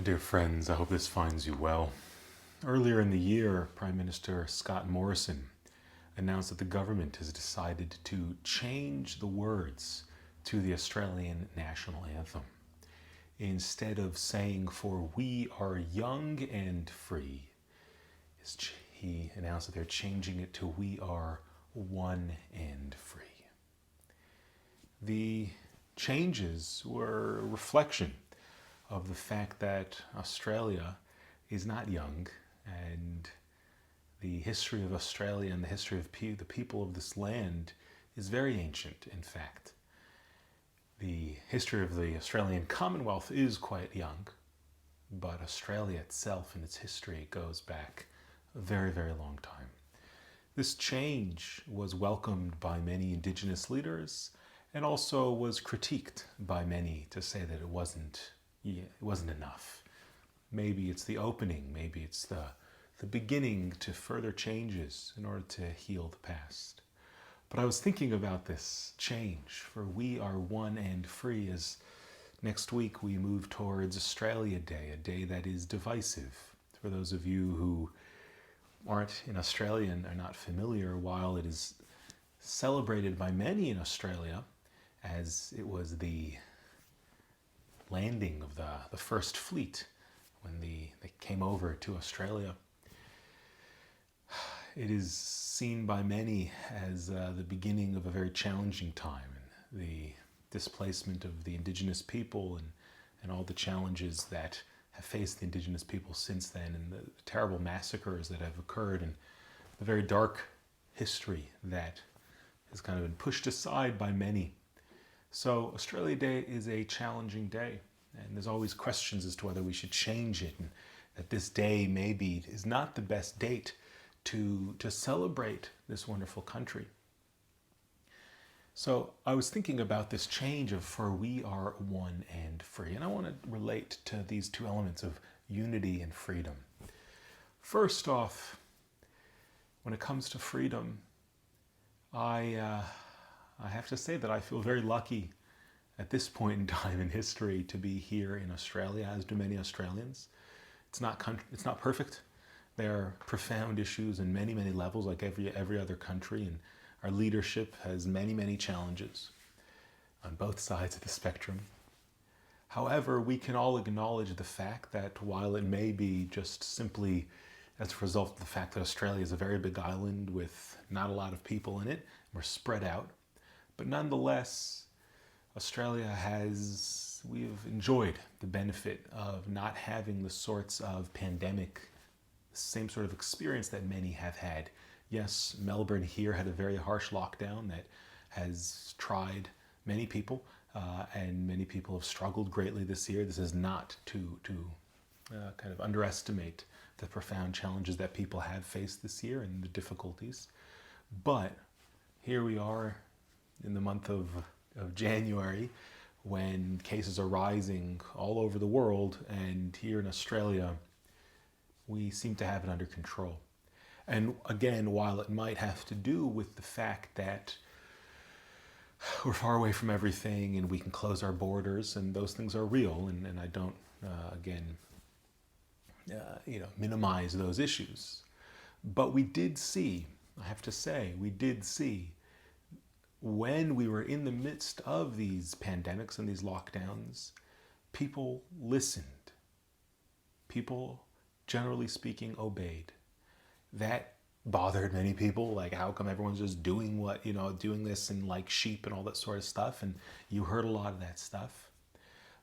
My dear friends, I hope this finds you well. Earlier in the year, Prime Minister Scott Morrison announced that the government has decided to change the words to the Australian national anthem. Instead of saying, "For we are young and free," he announced that they're changing it to "We are one and free." The changes were a reflection of the fact that Australia is not young, and the history of Australia and the history of the people of this land is very ancient, in fact. The history of the Australian Commonwealth is quite young, but Australia itself and its history goes back a very, very long time. This change was welcomed by many Indigenous leaders and also was critiqued by many to say that it wasn't enough. Maybe it's the opening, maybe it's the beginning to further changes in order to heal the past. But I was thinking about this change, for we are one and free, as next week we move towards Australia Day, a day that is divisive. For those of you who aren't in Australia and are not familiar, while it is celebrated by many in Australia, as it was the landing of the first fleet when they came over to Australia, it is seen by many as the beginning of a very challenging time, and the displacement of the Indigenous people and all the challenges that have faced the Indigenous people since then, and the terrible massacres that have occurred, and the very dark history that has kind of been pushed aside by many. So Australia Day is a challenging day, and there's always questions as to whether we should change it, and that this day maybe is not the best date to celebrate this wonderful country. So I was thinking about this change of "for we are one and free," and I want to relate to these two elements of unity and freedom. First off, when it comes to freedom, I have to say that I feel very lucky at this point in time in history to be here in Australia, as do many Australians. It's not perfect. There are profound issues in many, many levels, like every other country, and our leadership has many, many challenges on both sides of the spectrum. However, we can all acknowledge the fact that while it may be just simply as a result of the fact that Australia is a very big island with not a lot of people in it, we're spread out, but nonetheless, we've enjoyed the benefit of not having the sorts of pandemic, same sort of experience that many have had. Yes, Melbourne here had a very harsh lockdown that has tried many people, and many people have struggled greatly this year. This is not to kind of underestimate the profound challenges that people have faced this year and the difficulties. But here we are in the month of January, when cases are rising all over the world, and here in Australia, we seem to have it under control. And again, while it might have to do with the fact that we're far away from everything and we can close our borders, and those things are real, and I don't, minimize those issues. But we did see, I have to say, when we were in the midst of these pandemics and these lockdowns, people listened. People, generally speaking, obeyed. That bothered many people, like, how come everyone's just doing this and like sheep and all that sort of stuff, and you heard a lot of that stuff.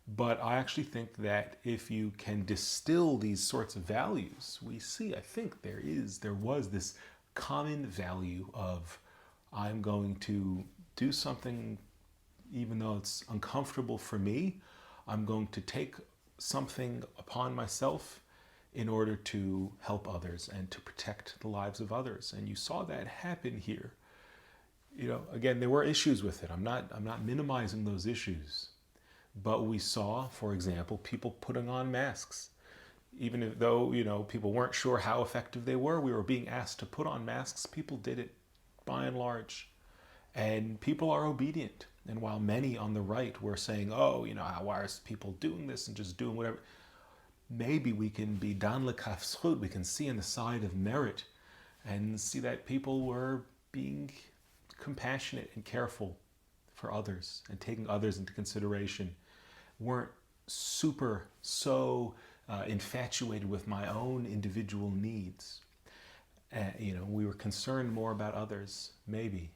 But I actually think that if you can distill these sorts of values, I think there was this common value of, I'm going to do something even though it's uncomfortable for me. I'm going to take something upon myself in order to help others and to protect the lives of others. And you saw that happen here. Again, there were issues with it. I'm not minimizing those issues. But we saw, for example, people putting on masks. Even though, people weren't sure how effective they were, we were being asked to put on masks. People did it, by and large. And people are obedient. And while many on the right were saying, why are people doing this and just doing whatever? maybe we can be dan l'kaf zchut, we can see on the side of merit and see that people were being compassionate and careful for others and taking others into consideration, weren't so infatuated with my own individual needs. We were concerned more about others. Maybe.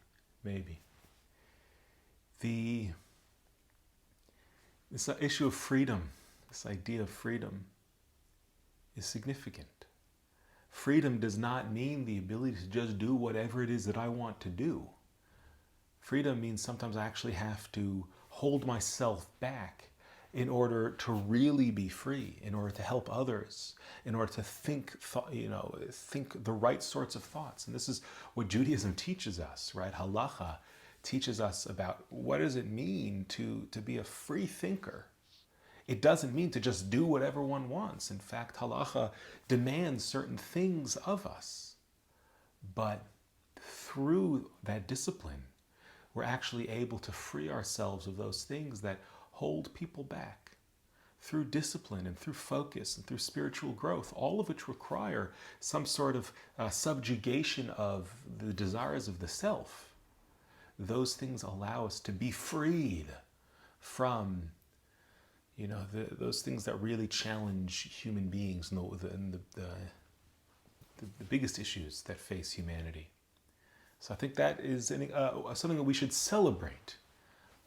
This issue of freedom, this idea of freedom, is significant. Freedom does not mean the ability to just do whatever it is that I want to do. Freedom means sometimes I actually have to hold myself back in order to really be free, in order to help others, in order to think the right sorts of thoughts. And this is what Judaism teaches us, right? Halacha teaches us about what does it mean to be a free thinker. It doesn't mean to just do whatever one wants. In fact, halacha demands certain things of us. But through that discipline, we're actually able to free ourselves of those things that hold people back. Through discipline and through focus and through spiritual growth, all of which require some sort of subjugation of the desires of the self. Those things allow us to be freed from those things that really challenge human beings and the biggest issues that face humanity. So I think that is something that we should celebrate.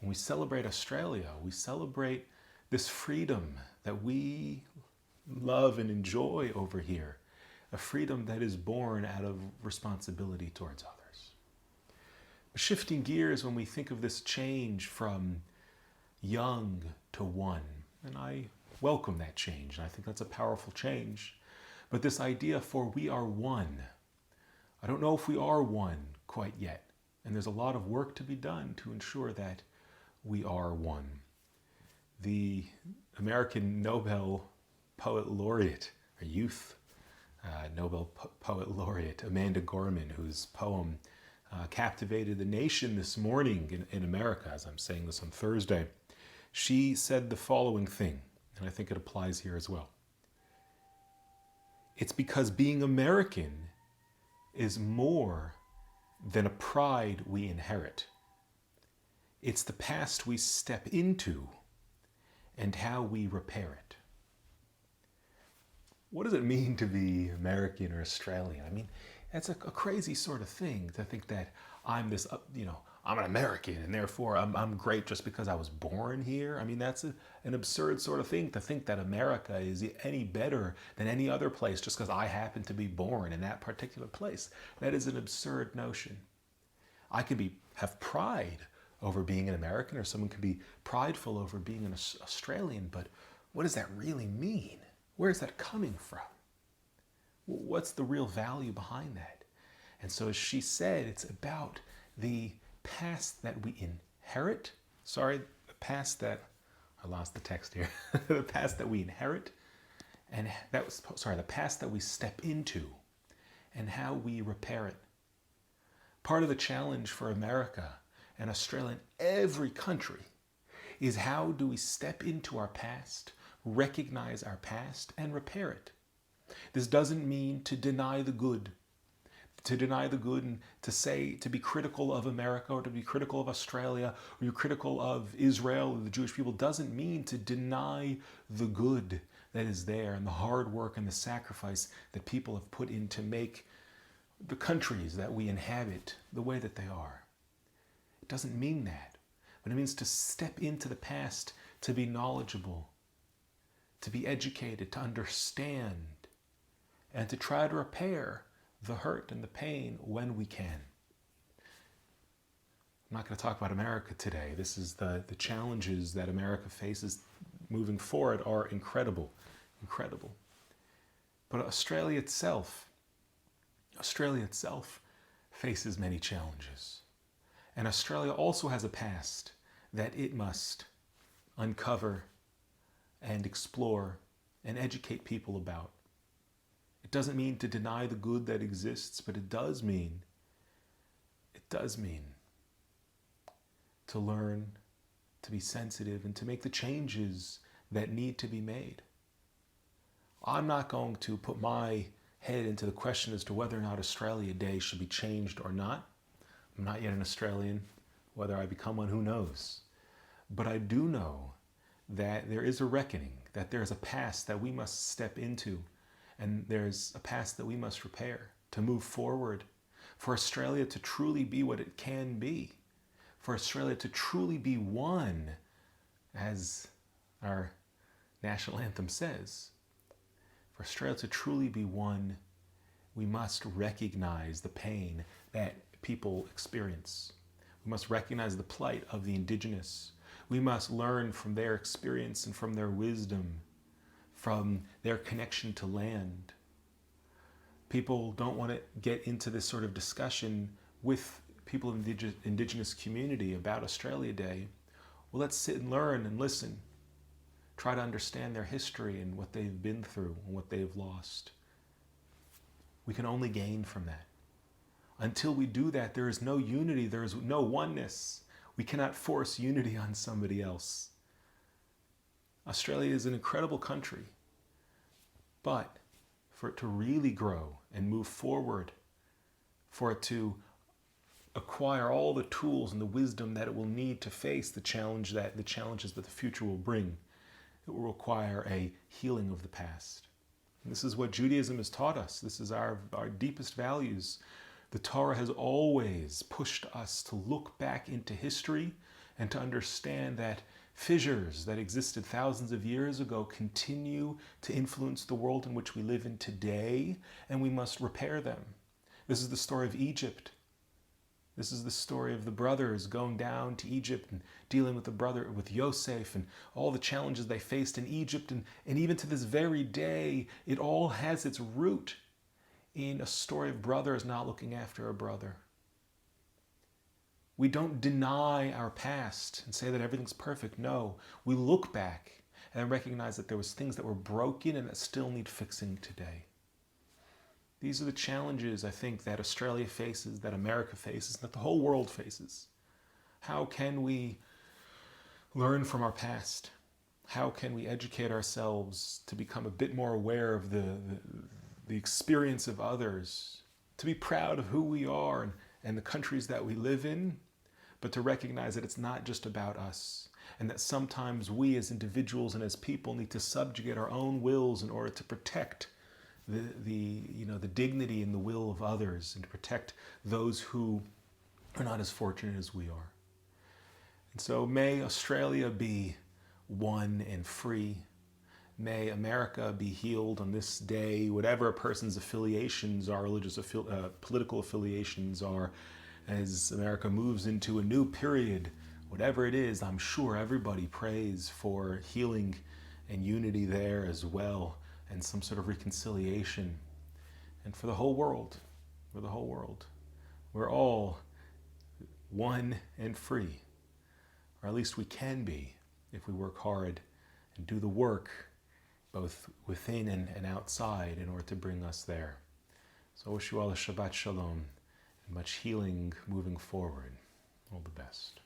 When we celebrate Australia, we celebrate this freedom that we love and enjoy over here, a freedom that is born out of responsibility towards others. Shifting gears when we think of this change from young to one, and I welcome that change, and I think that's a powerful change. But this idea for we are one, I don't know if we are one quite yet, and there's a lot of work to be done to ensure that we are one. The American Nobel Poet Laureate, or Youth Nobel Poet Laureate, Amanda Gorman, whose poem captivated the nation this morning in America, as I'm saying this on Thursday, she said the following thing, and I think it applies here as well. It's because being American is more than a pride we inherit. It's the past we step into and how we repair it. What does it mean to be American or Australian? I mean, that's a crazy sort of thing to think that I'm this, I'm an American and therefore I'm great just because I was born here. I mean, that's an absurd sort of thing to think that America is any better than any other place just because I happen to be born in that particular place. That is an absurd notion. I could have pride over being an American, or someone could be prideful over being an Australian, but what does that really mean? Where is that coming from? What's the real value behind that? And so as she said, it's about the past that we inherit. I lost the text here. The past that we inherit, and the past that we step into, and how we repair it. Part of the challenge for America and Australia and every country is how do we step into our past, recognize our past, and repair it. This doesn't mean to deny the good. To deny the good and to be critical of America or to be critical of Australia or you're critical of Israel or the Jewish people doesn't mean to deny the good that is there and the hard work and the sacrifice that people have put in to make the countries that we inhabit the way that they are. It doesn't mean that, but it means to step into the past, to be knowledgeable, to be educated, to understand, and to try to repair the hurt and the pain when we can. I'm not going to talk about America today. This is the challenges that America faces moving forward are incredible. But Australia itself faces many challenges. And Australia also has a past that it must uncover and explore and educate people about. It doesn't mean to deny the good that exists, but it does mean to learn, to be sensitive, and to make the changes that need to be made. I'm not going to put my head into the question as to whether or not Australia Day should be changed or not. I'm not yet an Australian. Whether I become one, who knows? But I do know that there is a reckoning, that there is a past that we must step into, and there's a past that we must repair to move forward, for Australia to truly be what it can be, for Australia to truly be one, as our national anthem says. For Australia to truly be one, we must recognize the pain that people experience. We must recognize the plight of the indigenous. We must learn from their experience and from their wisdom, from their connection to land. People don't want to get into this sort of discussion with people in the indigenous community about Australia Day. Well, let's sit and learn and listen. Try to understand their history and what they've been through and what they've lost. We can only gain from that. Until we do that, there is no unity, there is no oneness. We cannot force unity on somebody else. Australia is an incredible country, but for it to really grow and move forward, for it to acquire all the tools and the wisdom that it will need to face the challenges that the future will bring, it will require a healing of the past. And this is what Judaism has taught us. This is our deepest values. The Torah has always pushed us to look back into history and to understand that fissures that existed thousands of years ago continue to influence the world in which we live in today, and we must repair them. This is the story of Egypt. This is the story of the brothers going down to Egypt and dealing with Yosef and all the challenges they faced in Egypt. And even to this very day, it all has its root in a story of brothers not looking after a brother. We don't deny our past and say that everything's perfect. No, we look back and recognize that there was things that were broken and that still need fixing today. These are the challenges, I think, that Australia faces, that America faces, that the whole world faces. How can we learn from our past? How can we educate ourselves to become a bit more aware of the experience of others, to be proud of who we are and the countries that we live in, but to recognize that it's not just about us, and that sometimes we as individuals and as people need to subjugate our own wills in order to protect the dignity and the will of others, and to protect those who are not as fortunate as we are. And so may Australia be one and free. May America be healed on this day, whatever a person's affiliations are, political affiliations are, as America moves into a new period. Whatever it is, I'm sure everybody prays for healing and unity there as well, and some sort of reconciliation. And for the whole world, we're all one and free, or at least we can be if we work hard and do the work both within and outside in order to bring us there. So I wish you all a Shabbat Shalom and much healing moving forward. All the best.